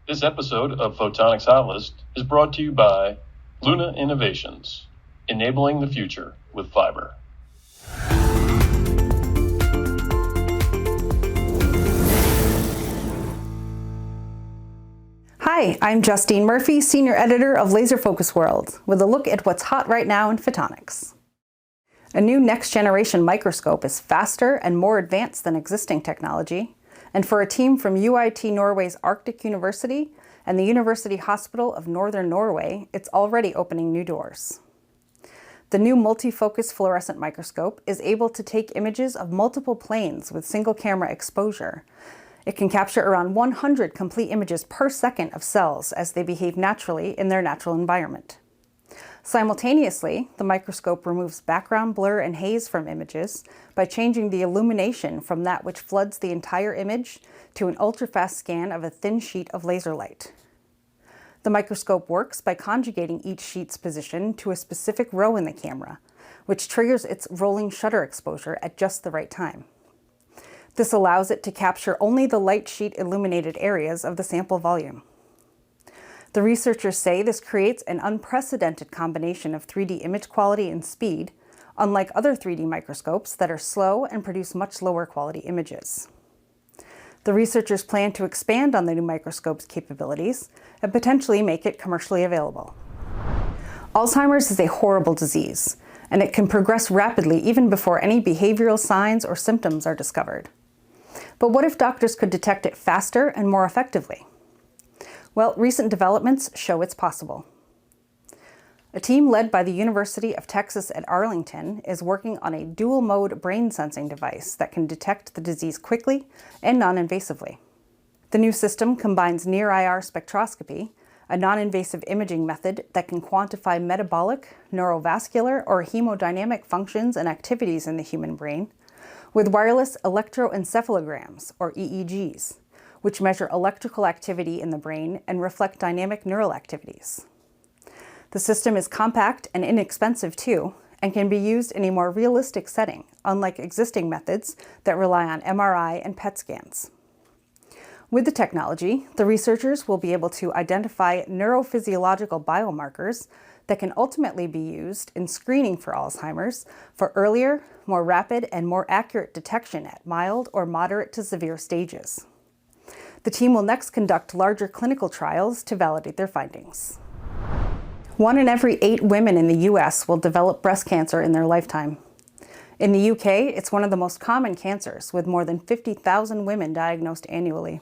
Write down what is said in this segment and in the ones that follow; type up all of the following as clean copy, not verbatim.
This episode of Photonics Hot List is brought to you by Luna Innovations, enabling the future with fiber. Hi, I'm Justine Murphy, Senior Editor of Laser Focus World, with a look at what's hot right now in photonics. A new next-generation microscope is faster and more advanced than existing technology, and for a team from UiT Norway's Arctic University and the University Hospital of Northern Norway, it's already opening new doors. The new multi-focus fluorescent microscope is able to take images of multiple planes with single-camera exposure. It can capture around 100 complete images per second of cells as they behave naturally in their natural environment. Simultaneously, the microscope removes background blur and haze from images by changing the illumination from that which floods the entire image to an ultra-fast scan of a thin sheet of laser light. The microscope works by conjugating each sheet's position to a specific row in the camera, which triggers its rolling shutter exposure at just the right time. This allows it to capture only the light sheet illuminated areas of the sample volume. The researchers say this creates an unprecedented combination of 3D image quality and speed, unlike other 3D microscopes that are slow and produce much lower quality images. The researchers plan to expand on the new microscope's capabilities and potentially make it commercially available. Alzheimer's is a horrible disease, and it can progress rapidly even before any behavioral signs or symptoms are discovered. But what if doctors could detect it faster and more effectively? Well, recent developments show it's possible. A team led by the University of Texas at Arlington is working on a dual-mode brain sensing device that can detect the disease quickly and non-invasively. The new system combines near-IR spectroscopy, a non-invasive imaging method that can quantify metabolic, neurovascular, or hemodynamic functions and activities in the human brain, with wireless electroencephalograms, or EEGs, which measure electrical activity in the brain and reflect dynamic neural activities. The system is compact and inexpensive too, and can be used in a more realistic setting, unlike existing methods that rely on MRI and PET scans. With the technology, the researchers will be able to identify neurophysiological biomarkers that can ultimately be used in screening for Alzheimer's for earlier, more rapid, and more accurate detection at mild or moderate to severe stages. The team will next conduct larger clinical trials to validate their findings. 1 in every 8 women in the US will develop breast cancer in their lifetime. In the UK, it's one of the most common cancers, with more than 50,000 women diagnosed annually.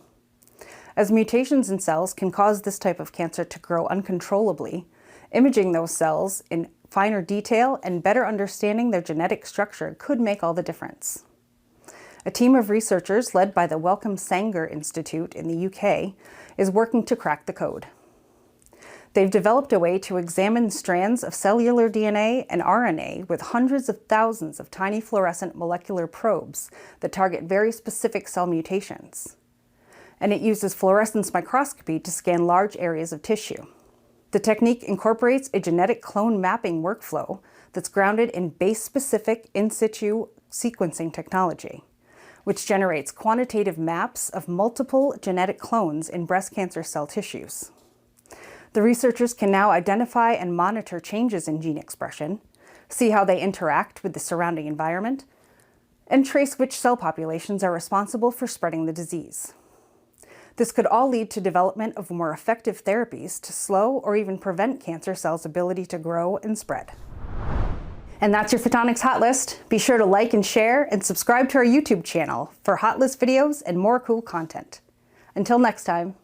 As mutations in cells can cause this type of cancer to grow uncontrollably, imaging those cells in finer detail and better understanding their genetic structure could make all the difference. A team of researchers led by the Wellcome Sanger Institute in the UK is working to crack the code. They've developed a way to examine strands of cellular DNA and RNA with hundreds of thousands of tiny fluorescent molecular probes that target very specific cell mutations. And it uses fluorescence microscopy to scan large areas of tissue. The technique incorporates a genetic clone mapping workflow that's grounded in base-specific in situ sequencing technology, which generates quantitative maps of multiple genetic clones in breast cancer cell tissues. The researchers can now identify and monitor changes in gene expression, see how they interact with the surrounding environment, and trace which cell populations are responsible for spreading the disease. This could all lead to development of more effective therapies to slow or even prevent cancer cells' ability to grow and spread. And that's your Photonics Hot List. Be sure to like and share and subscribe to our YouTube channel for Hot List videos and more cool content. Until next time.